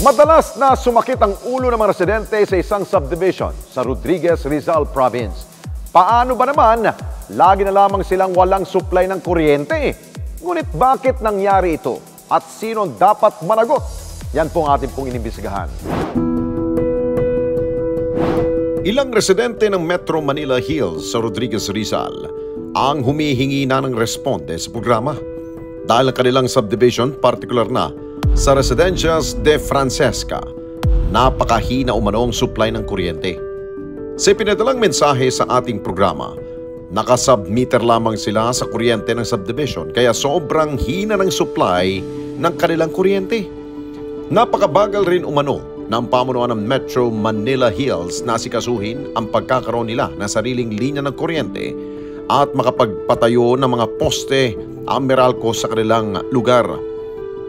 Madalas na sumakit ang ulo ng mga residente sa isang subdivision sa Rodriguez, Rizal Province. Paano ba naman? Lagi na lamang silang walang supply ng kuryente. Ngunit bakit nangyari ito? At sino dapat managot? Yan po ang ating pong inimbestigahan. Ilang residente ng Metro Manila Hills sa Rodriguez, Rizal ang humihingi na ng responde sa programa. Dahil ang kanilang subdivision, partikular na sa Residencias de Francesca, napakahina umano ang supply ng kuryente. Sa pinadalang mensahe sa ating programa, nakasubmeter lamang sila sa kuryente ng subdivision kaya sobrang hina ng supply ng kanilang kuryente. Napakabagal rin umano ng pamunuan ng Metro Manila Hills na sikasuhin ang pagkakaroon nila ng sariling linya ng kuryente at makapagpatayo ng mga poste ang Meralco sa kanilang lugar.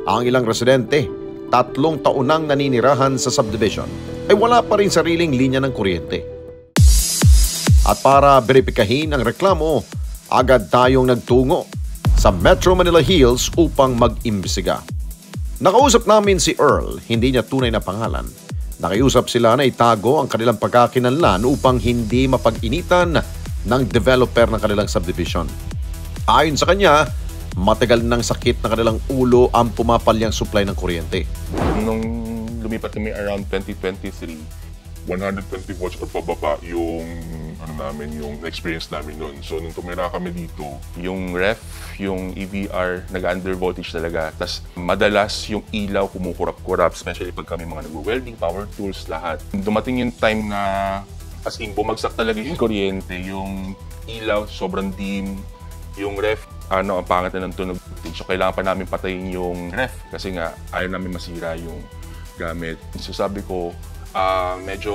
Ang ilang residente, 3 taon nang naninirahan sa subdivision, ay wala pa rin sariling linya ng kuryente. At para beripikahin ang reklamo, agad tayong nagtungo sa Metro Manila Hills upang mag-imbestiga. Nakausap namin si Earl, hindi niya tunay na pangalan. Nakiusap sila na itago ang kanilang pagkakinanlan upang hindi mapag-initan ng developer ng kanilang subdivision. Ayon sa kanya, matagal ng sakit na kanilang ulo ang pumapalyang supply ng kuryente. Nung lumipat kami around 2023, 120 volts or pababa yung yung experience namin noon. So nung tumira kami dito, yung ref, yung EVR, nag-under voltage talaga. Tapos madalas yung ilaw kumukurap-kurap, especially pag kami mga nag-welding, power tools, lahat. Dumating yung time na as in bumagsak talaga yung kuryente, yung ilaw sobrang dim, yung ref, ang pangit na ng tunog. So, kailangan pa namin patayin yung ref kasi nga ayaw namin masira yung gamit. So, sabi ko, medyo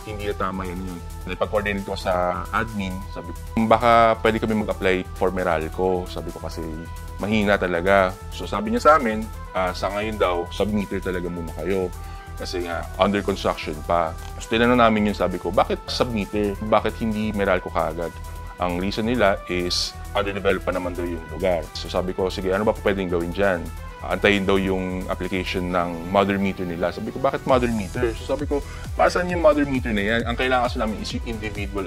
hindi na tama yun. Napag-coordinate ko sa admin. Sabi ko, baka pwede kami mag-apply for Meralco. Sabi ko kasi mahina talaga. So, sabi niya sa amin, sa ngayon daw, submeter talaga muna kayo. Kasi nga, under construction pa. So, tinanong namin yun, sabi ko, bakit submeter? Bakit hindi Meralco kaagad? Ang reason nila is underdeveloped pa naman daw yung lugar. So sabi ko, sige, ano ba pwedeng gawin dyan? Antayin daw yung application ng mother meter nila. Sabi ko, bakit mother meter? So sabi ko, saan yung mother meter na yan? Ang kailangan sa namin is yung individual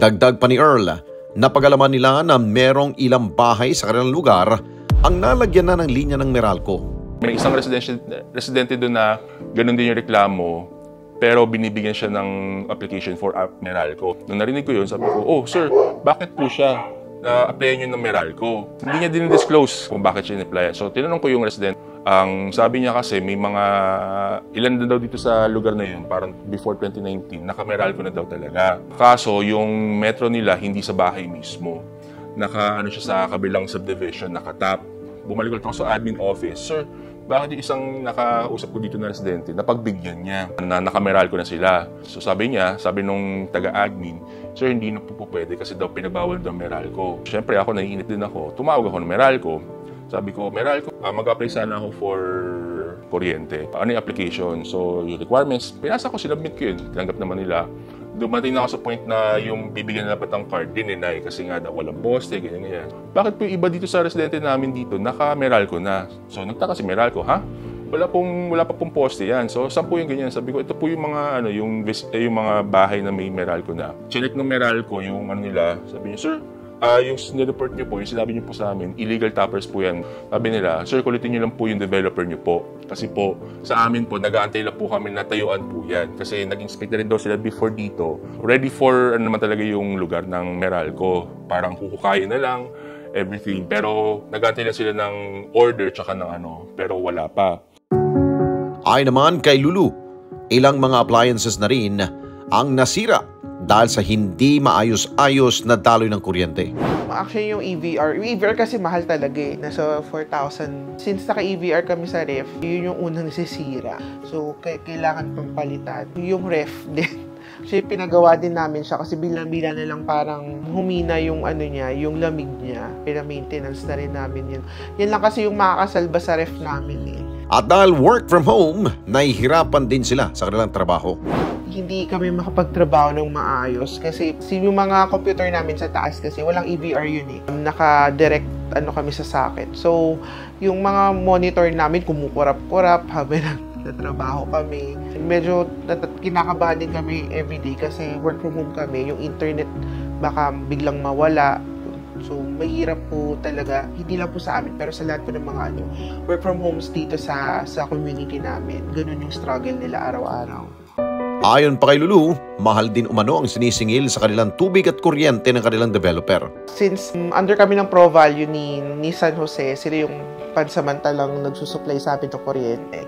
Dagdag pa ni Earl, napagalaman nila na merong ilang bahay sa kanilang lugar ang nalagyan na ng linya ng Meralco. May isang residente doon na ganun din yung reklamo, pero binibigyan siya ng application for Meralco. Nung narinig ko yun, sabi ko, oh sir, bakit po siya na-applyan nyo ng Meralco? Hindi niya din disclose kung bakit siya in-applyan. So, tinanong ko yung resident. Ang sabi niya kasi, may mga ilan na daw dito sa lugar na yun, parang before 2019, naka-Meralco na daw talaga. Kaso, yung metro nila, hindi sa bahay mismo. Naka-ano siya sa kabilang subdivision, naka-tap. Bumalik ulit ako sa admin office. Sir, bakit yung isang nakausap ko dito na residente, napagbigyan niya na naka-Meralco na sila. So sabi niya, sabi nung taga-admin, sir, hindi na po pwede kasi daw pinagbawal daw Meralco. Siyempre ako, naiinit din ako. Tumawag ako ng Meralco. Sabi ko, Meralco, mag-apply sana ako for kuryente. Ano yung application? So yung requirements, pinasa ko, sinubmit ko yun. Tinanggap naman nila. Dumating na ako sa point na yung bibigyan na dapat ng card, dininay kasi nga daw walang poste, ganyan. Bakit po yung iba dito sa residente namin dito, naka-Meralco na? So nagtaka si Meralco, ha? Wala pa pong poste yan. So saan po yung ganyan? Sabi ko, ito po yung mga, yung mga bahay na may Meralco na. Chinek ng Meralco yung nila, sabi niya, sir, yung sinireport niyo po, yung sinabi niyo po sa amin, illegal tappers po yan. Sabi nila, sir, kulitin niyo lang po yung developer niyo po. Kasi po, sa amin po, nag-aantay lang po kami na tayuan po yan. Kasi nag-inspect na rin daw sila before dito. Ready for, naman talaga yung lugar ng Meralco. Parang huhukayin na lang, everything. Pero nag-aantay lang sila ng order tsaka ng pero wala pa. Ay naman kay Lulu, ilang mga appliances na rin ang nasira dahil sa hindi maayos-ayos na daloy ng kuryente. Actually, yung EVR kasi mahal talaga eh. Nasa 4,000. Since naka-EVR kami sa ref, yun yung unang nasisira. So, kailangan pang palitan. Yung ref din. Kasi pinagawa din namin siya kasi bila-bila na lang parang humina yung yung lamig niya. Pina-maintenance na rin namin yun. Yan lang kasi yung makakasalba sa ref namin eh. At dahil work from home, nahihirapan din sila sa kanilang trabaho. Hindi kami makapagtrabaho ng maayos kasi yung mga computer namin sa taas kasi walang EVR yun eh. Naka-direct kami sa socket. So, Yung mga monitor namin kumukurap-kurap habang nagtatrabaho kami. Medyo kinakabahan din kami everyday kasi work from home kami. Yung internet baka biglang mawala. So, mahirap po talaga, hindi lang po sa amin, pero sa lahat po ng mga work from homes dito sa community namin. Ganun yung struggle nila araw-araw. Ayon pa kay Lulu, mahal din umano ang sinisingil sa kanilang tubig at kuryente ng kanilang developer. Since under kami ng Pro Value ni San Jose, sila yung pansamantalang nagsusupply sa amin ng kuryente.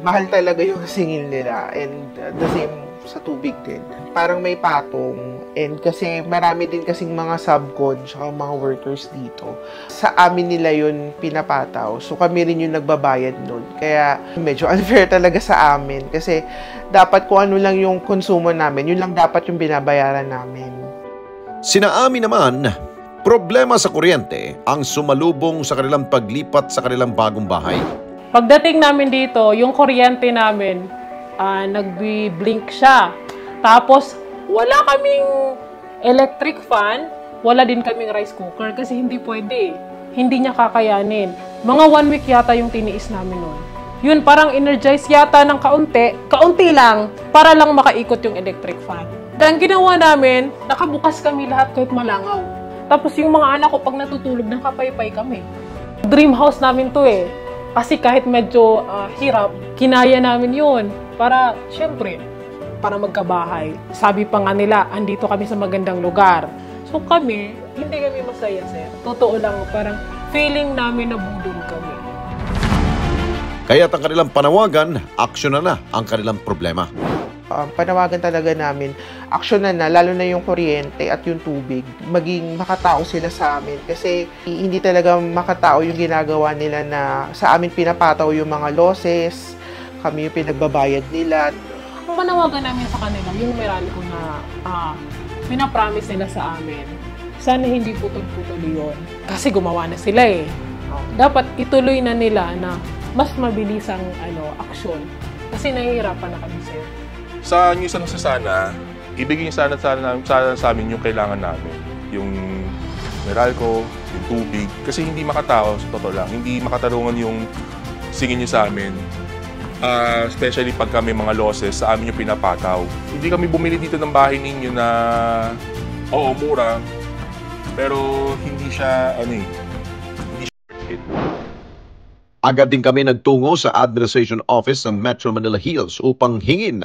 Mahal talaga yung singil nila and the same sa tubig din. Parang may patong and kasi marami din kasing mga subcon at mga workers dito. Sa amin nila yun pinapataw. So kami rin yung nagbabayad nun. Kaya medyo unfair talaga sa amin kasi dapat kung ano lang yung konsumo namin, yun lang dapat yung binabayaran namin. Sina Ami naman, problema sa kuryente ang sumalubong sa kanilang paglipat sa kanilang bagong bahay. Pagdating namin dito, yung kuryente namin, nagbi-blink siya. Tapos, wala kaming electric fan, wala din kaming rice cooker kasi hindi pwede. Hindi niya kakayanin. Mga 1 week yata yung tiniis namin nun. Yun, parang energize yata ng kaunti lang, para lang makaikot yung electric fan. Ang ginawa namin, nakabukas kami lahat kahit malangaw. Tapos yung mga anak ko, pag natutulog, nakapaypay kami. Dream house namin to eh. Kasi kahit medyo hirap, kinaya namin yun. Para, syempre, para magkabahay. Sabi pa nga nila, andito kami sa magandang lugar. So kami, hindi kami masaya, sir. Totoo lang, parang feeling namin na budol kami. Kaya't ang kanilang panawagan, aksyonan na ang kanilang problema. Panawagan talaga namin, aksyonan na, lalo na yung kuryente at yung tubig. Maging makatao sila sa amin. Kasi hindi talaga makatao yung ginagawa nila na sa amin pinapataw yung mga losses, kami yung pinagbabayad nila. Ang panawagan namin sa kanila, yung Meralco na pinapromise nila sa amin, sana hindi putol-putol yun. Kasi gumawa na sila eh. Dapat ituloy na nila na mas mabilis ang aksyon. Kasi nahihirapan na kami sir. Sa New San Jose sana, ibigay sana sa amin yung kailangan namin. Yung Meralco, yung tubig. Kasi hindi makatao, sa totoo lang. Hindi makatarungan yung singin nyo sa amin. Especially pag kami mga losses, sa amin yung pinapataw. Hindi kami bumili dito ng bahay ninyo na, oo, mura. Pero hindi siya, hindi siya. Agad din kami nagtungo sa Administration Office ng Metro Manila Hills upang hingin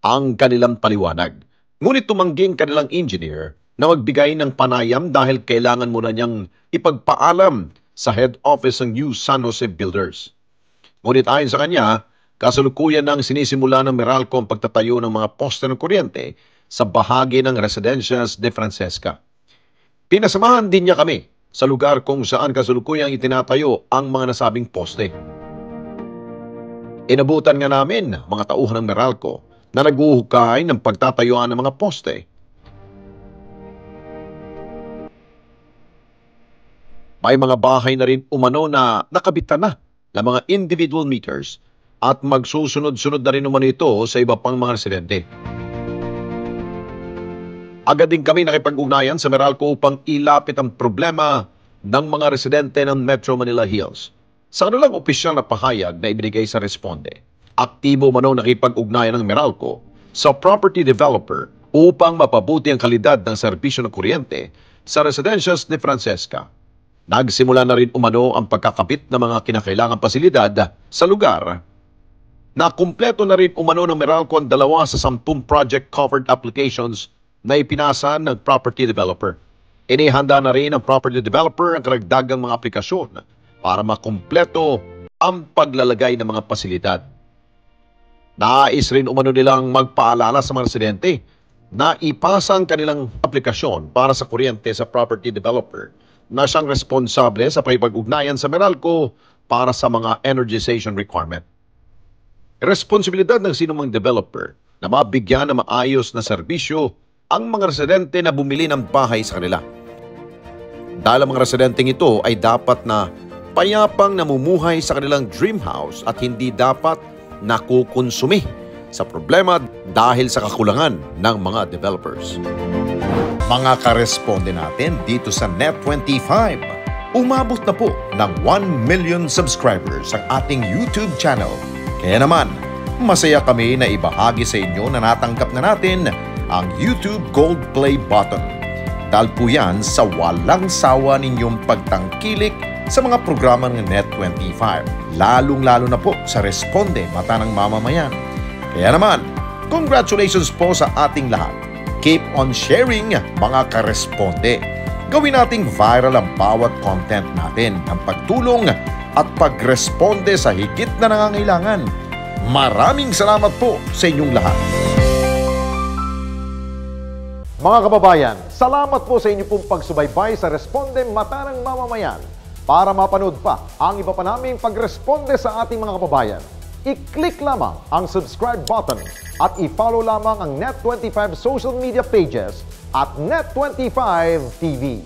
ang kanilang paliwanag. Ngunit tumangging kanilang engineer na magbigay ng panayam dahil kailangan muna niyang ipagpaalam sa head office ng New San Jose Builders. Ngunit ayon sa kanya, kasalukuyan nang sinisimula ng Meralco ang pagtatayo ng mga poste ng kuryente sa bahagi ng Residencias de Francesca. Pinasamahan din niya kami sa lugar kung saan kasalukuyang itinatayo ang mga nasabing poste. Inabutan nga namin mga tauhan ng Meralco na naghuhukay ng pagtatayuan ng mga poste. May mga bahay na rin umano na nakabitan na ng mga individual meters at magsusunod-sunod na rin umano ito sa iba pang mga residente. Agad din kami nakipag-ugnayan sa Meralco upang ilapit ang problema ng mga residente ng Metro Manila Hills. Sa kanilang opisyal na pahayag na ibinigay sa responde, aktibo umano nakipag-ugnayan ng Meralco sa property developer upang mapabuti ang kalidad ng serbisyo ng kuryente sa Residencias de Francesca. Nagsimula na rin umano ang pagkakabit ng mga kinakailangang pasilidad sa lugar. Nakumpleto na rin umano ng Meralco ang 2 sa 10 project covered applications na ipinasa ng property developer. Inihanda na rin ng property developer ang karagdagang mga aplikasyon para makumpleto ang paglalagay ng mga pasilidad. Nais rin umano nilang magpaalala sa mga residente na ipasa ang kanilang aplikasyon para sa kuryente sa property developer na siyang responsable sa pakipag-ugnayan sa Meralco para sa mga energization requirement. Responsibilidad ng sinumang developer na mabigyan ng maayos na serbisyo ang mga residente na bumili ng bahay sa kanila. Dahil ang mga residenteng ito ay dapat na payapang namumuhay sa kanilang dream house at hindi dapat nakukonsumi sa problema dahil sa kakulangan ng mga developers. Mga karesponde natin dito sa Net25, umabot na po ng 1 million subscribers ang ating YouTube channel. Kaya naman, masaya kami na ibahagi sa inyo na natanggap na natin ang YouTube Gold Play button. Dahil po yan sa walang sawa ninyong pagtangkilik sa mga programa ng Net25, lalong-lalo na po sa Responde Mata ng Mamamayan. Kaya naman, congratulations po sa ating lahat. Keep on sharing mga karesponde. Gawin nating viral ang bawat content natin ng pagtulong at pagresponde sa higit na nangangailangan. Maraming salamat po sa inyong lahat. Mga kababayan, salamat po sa inyo pong pagsubaybay sa Responde Mata ng Mamamayan. Para mapanood pa ang iba pa naming pagresponde sa ating mga kababayan, i-click lamang ang subscribe button at i-follow lamang ang Net25 social media pages at Net25 TV.